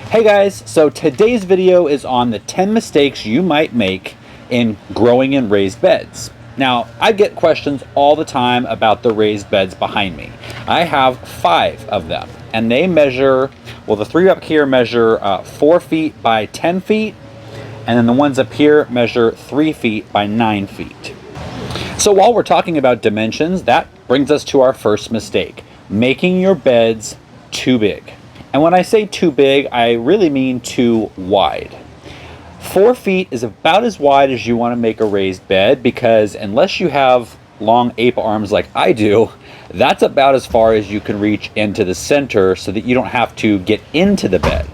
Hey guys, so today's video is on the 10 mistakes you might make in growing in raised beds. Now, I get questions all the time about the raised beds behind me. I have 5 of them, and they measure, well, the 3 up here measure 4 feet by 10 feet, and then the ones up here measure 3 feet by 9 feet. So while we're talking about dimensions, that brings us to our first mistake, making your beds too big. And when I say too big, I really mean too wide. 4 feet is about as wide as you want to make a raised bed, because unless you have long ape arms like I do, that's about as far as you can reach into the center so that you don't have to get into the bed.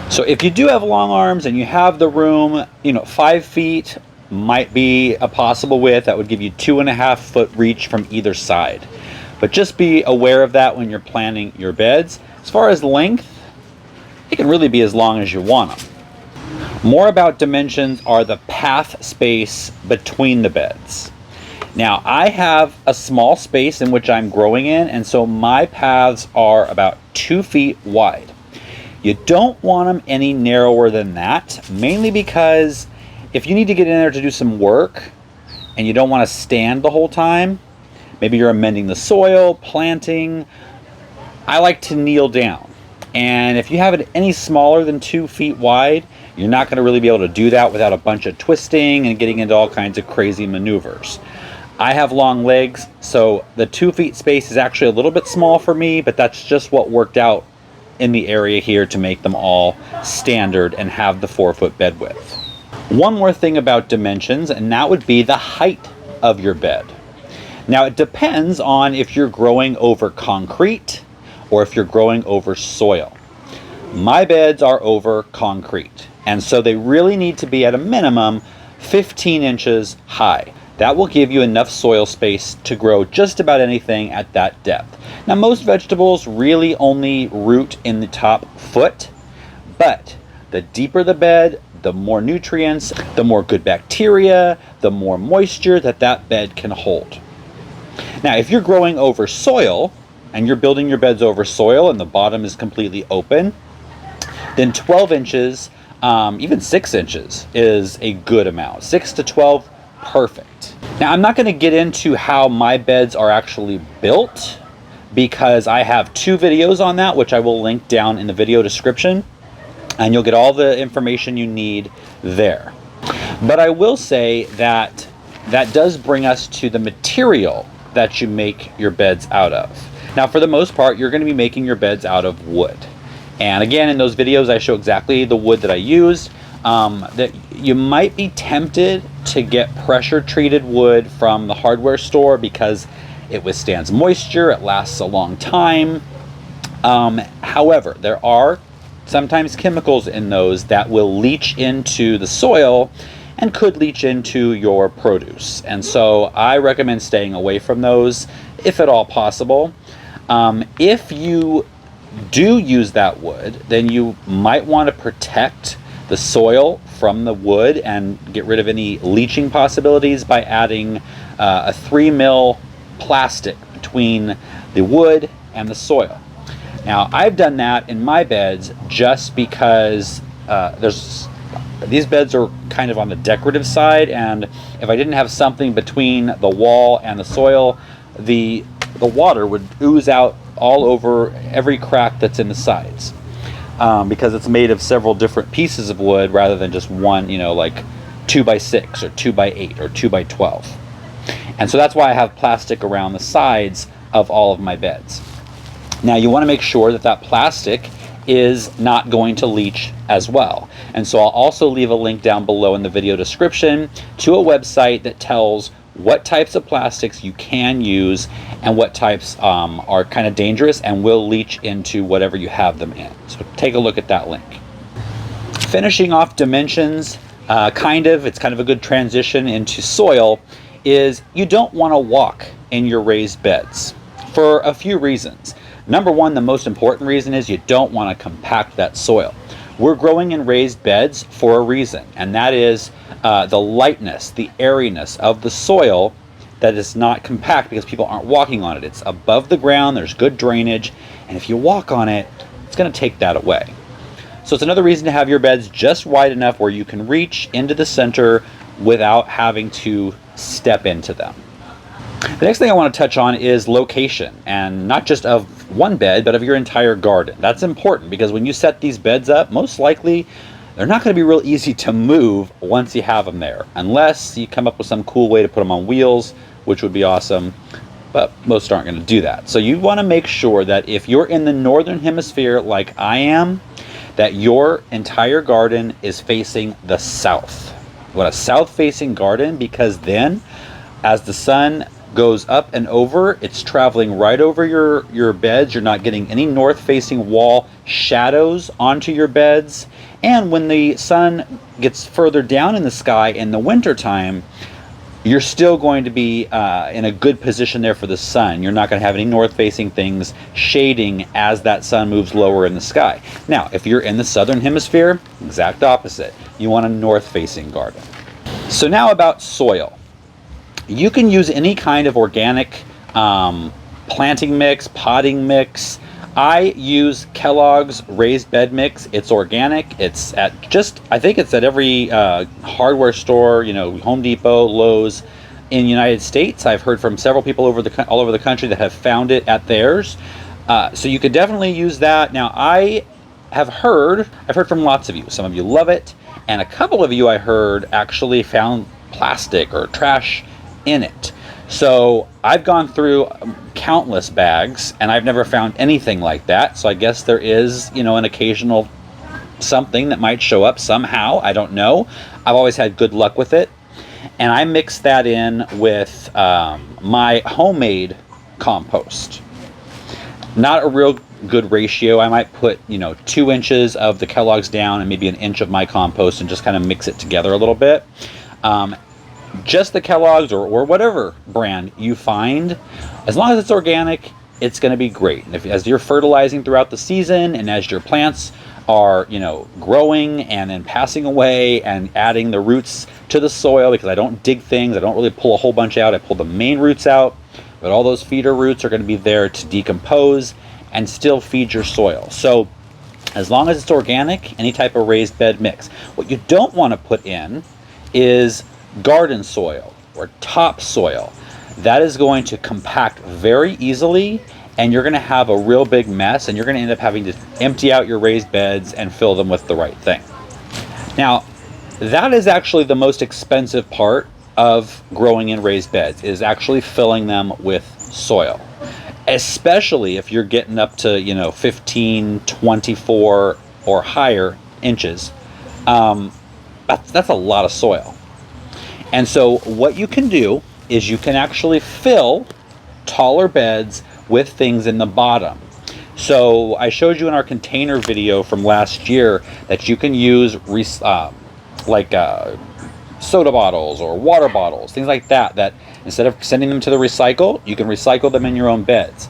So if you do have long arms and you have the room, 5 feet might be a possible width. That would give you 2.5 foot reach from either side. But just be aware of that when you're planning your beds. As far as length, it can really be as long as you want them. More about dimensions are the path space between the beds. Now, I have a small space in which I'm growing in, and so my paths are about 2 feet wide. You don't want them any narrower than that, mainly because if you need to get in there to do some work and you don't want to stand the whole time, maybe you're amending the soil, planting, I like to kneel down. And if you have it any smaller than 2 feet wide, you're not going to really be able to do that without a bunch of twisting and getting into all kinds of crazy maneuvers. I have long legs, so the 2 feet space is actually a little bit small for me, but that's just what worked out in the area here to make them all standard and have the 4 foot bed width. One more thing about dimensions, and that would be the height of your bed. Now, it depends on if you're growing over concrete or if you're growing over soil. My beds are over concrete, and so they really need to be at a minimum 15 inches high. That will give you enough soil space to grow just about anything at that depth. Now, most vegetables really only root in the top foot, but the deeper the bed, the more nutrients, the more good bacteria, the more moisture that bed can hold. Now, if you're growing over soil, and you're building your beds over soil and the bottom is completely open, then 12 inches, even 6 inches is a good amount. 6 to 12, perfect. Now, I'm not going to get into how my beds are actually built, because I have 2 videos on that, which I will link down in the video description, and you'll get all the information you need there. But I will say that that does bring us to the material that you make your beds out of. Now, for the most part, you're going to be making your beds out of wood. And again, in those videos, I show exactly the wood that I used. That you might be tempted to get pressure-treated wood from the hardware store because it withstands moisture, it lasts a long time. However, there are sometimes chemicals in those that will leach into the soil and could leach into your produce. And so I recommend staying away from those if at all possible. If you do use that wood, then you might want to protect the soil from the wood and get rid of any leaching possibilities by adding a 3 mil plastic between the wood and the soil. Now, I've done that in my beds just because these beds are kind of on the decorative side, and if I didn't have something between the wall and the soil, the water would ooze out all over every crack that's in the sides, because it's made of several different pieces of wood rather than just one, like 2x6 or 2x8 or 2x12. And so that's why I have plastic around the sides of all of my beds. Now, you want to make sure that plastic is not going to leach as well. And so I'll also leave a link down below in the video description to a website that tells what types of plastics you can use and what types are kind of dangerous and will leach into whatever you have them in. So take a look at that link. Finishing off dimensions, it's kind of a good transition into soil, is you don't want to walk in your raised beds for a few reasons. Number one, the most important reason is you don't want to compact that soil. We're growing in raised beds for a reason, and that is the lightness, the airiness of the soil that is not compact because people aren't walking on it. It's above the ground, there's good drainage, and if you walk on it, it's going to take that away. So it's another reason to have your beds just wide enough where you can reach into the center without having to step into them. The next thing I want to touch on is location, and not just of one bed, but of your entire garden. That's important because when you set these beds up, most likely they're not going to be real easy to move once you have them there, unless you come up with some cool way to put them on wheels, which would be awesome, but most aren't going to do that. So you want to make sure that if you're in the northern hemisphere like I am, that your entire garden is facing the south. You want a south-facing garden because then as the sun goes up and over, it's traveling right over your beds. You're not getting any north-facing wall shadows onto your beds. And when the sun gets further down in the sky in the wintertime, you're still going to be in a good position there for the sun. You're not going to have any north-facing things shading as that sun moves lower in the sky. Now, if you're in the southern hemisphere, exact opposite. You want a north-facing garden. So now about soil. You can use any kind of organic planting mix, potting mix. I use Kellogg's raised bed mix. It's organic. It's at I think it's at every hardware store, Home Depot, Lowe's in the United States. I've heard from several people all over the country that have found it at theirs. So you could definitely use that. Now I've heard from lots of you. Some of you love it, and a couple of you I heard actually found plastic or trash in it. So I've gone through countless bags and I've never found anything like that. So I guess there is, an occasional something that might show up somehow. I don't know. I've always had good luck with it. And I mix that in with my homemade compost. Not a real good ratio. I might put, 2 inches of the Kellogg's down and maybe an inch of my compost and just kind of mix it together a little bit. Just the Kellogg's or whatever brand you find, as long as it's organic, it's going to be great. And as you're fertilizing throughout the season and as your plants are, growing and then passing away and adding the roots to the soil, because I don't dig things, I don't really pull a whole bunch out, I pull the main roots out, but all those feeder roots are going to be there to decompose and still feed your soil. So as long as it's organic, any type of raised bed mix. What you don't want to put in is garden soil or topsoil. That is going to compact very easily and you're going to have a real big mess and you're going to end up having to empty out your raised beds and fill them with the right thing. Now, that is actually the most expensive part of growing in raised beds, is actually filling them with soil. Especially if you're getting up to, 15, 24 or higher inches. That's a lot of soil. And so what you can do is you can actually fill taller beds with things in the bottom. So I showed you in our container video from last year that you can use soda bottles or water bottles, things like that, that instead of sending them to the recycle, you can recycle them in your own beds.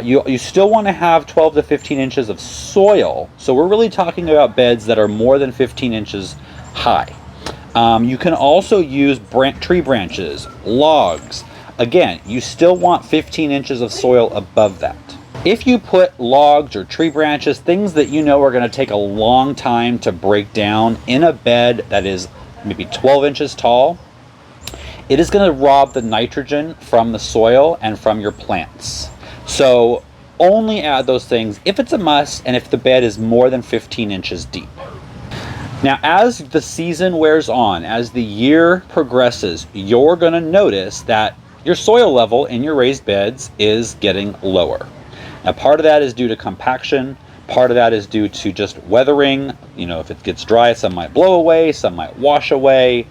You still want to have 12 to 15 inches of soil. So we're really talking about beds that are more than 15 inches high. You can also use tree branches, logs. Again, you still want 15 inches of soil above that. If you put logs or tree branches, things that you know are going to take a long time to break down in a bed that is maybe 12 inches tall, it is going to rob the nitrogen from the soil and from your plants. So only add those things if it's a must and if the bed is more than 15 inches deep. Now, as the season wears on, as the year progresses, you're going to notice that your soil level in your raised beds is getting lower. Now, part of that is due to compaction. Part of that is due to just weathering. If it gets dry, some might blow away, some might wash away.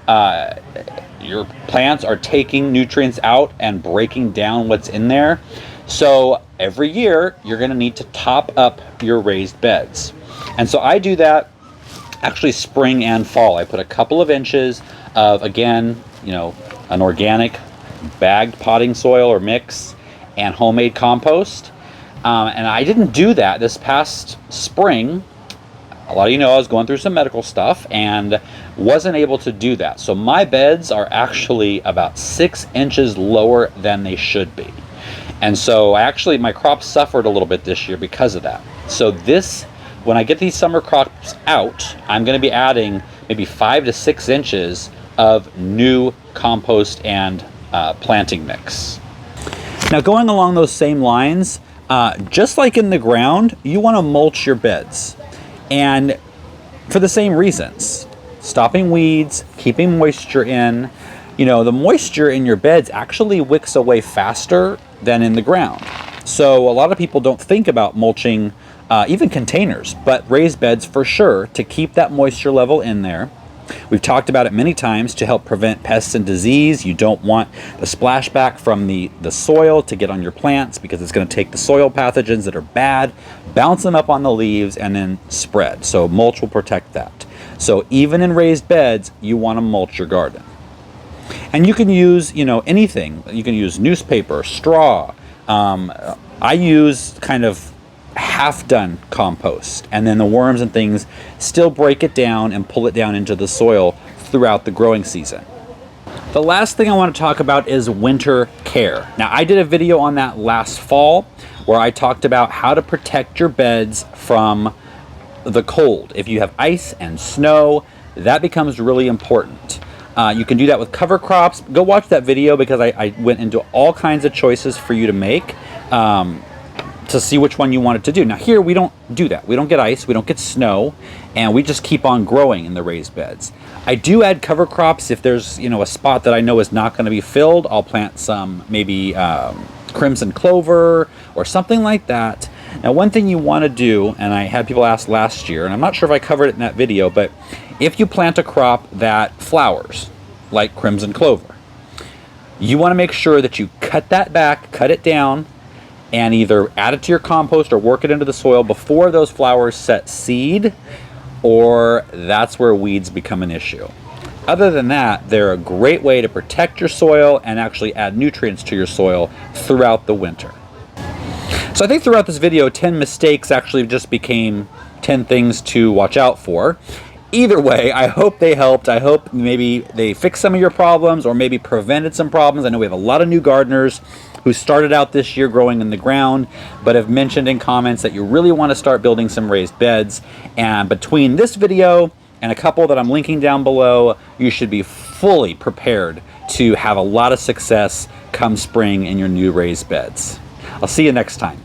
Your plants are taking nutrients out and breaking down what's in there. So every year, you're going to need to top up your raised beds. And so I do that actually spring and fall. I put a couple of inches of, again, an organic bagged potting soil or mix and homemade compost. And I didn't do that this past spring. A lot of I was going through some medical stuff and wasn't able to do that. So my beds are actually about 6 inches lower than they should be. And so my crops suffered a little bit this year because of that. So this when I get these summer crops out, I'm going to be adding maybe 5 to 6 inches of new compost and planting mix. Now, going along those same lines, just like in the ground, you want to mulch your beds. And for the same reasons, stopping weeds, keeping moisture in. You know, the moisture in your beds actually wicks away faster than in the ground. So a lot of people don't think about mulching even containers, but raised beds for sure, to keep that moisture level in there. We've talked about it many times to help prevent pests and disease. You don't want the splashback from the soil to get on your plants, because it's going to take the soil pathogens that are bad, bounce them up on the leaves, and then spread. So mulch will protect that. So even in raised beds, you want to mulch your garden. And you can use, you know, anything. You can use newspaper, straw. I use kind of half-done compost, and then the worms and things still break it down and pull it down into the soil throughout the growing season. The last thing I want to talk about is winter care. Now, I did a video on that last fall where I talked about how to protect your beds from the cold. If you have ice and snow, that becomes really important. You can do that with cover crops. Go watch that video, because I went into all kinds of choices for you to make to see which one you wanted to do. Now here, we don't do that. We don't get ice, we don't get snow, and we just keep on growing in the raised beds. I do add cover crops if there's, you know, a spot that I know is not going to be filled. I'll plant some maybe crimson clover or something like that. Now, one thing you want to do, and I had people ask last year, and I'm not sure if I covered it in that video, but if you plant a crop that flowers, like crimson clover, you want to make sure that you cut that back, cut it down, and either add it to your compost or work it into the soil before those flowers set seed, or that's where weeds become an issue. Other than that, they're a great way to protect your soil and actually add nutrients to your soil throughout the winter. So I think throughout this video, 10 mistakes actually just became 10 things to watch out for. Either way, I hope they helped. I hope maybe they fixed some of your problems, or maybe prevented some problems. I know we have a lot of new gardeners who started out this year growing in the ground, but have mentioned in comments that you really want to start building some raised beds. And between this video and a couple that I'm linking down below, you should be fully prepared to have a lot of success come spring in your new raised beds. I'll see you next time.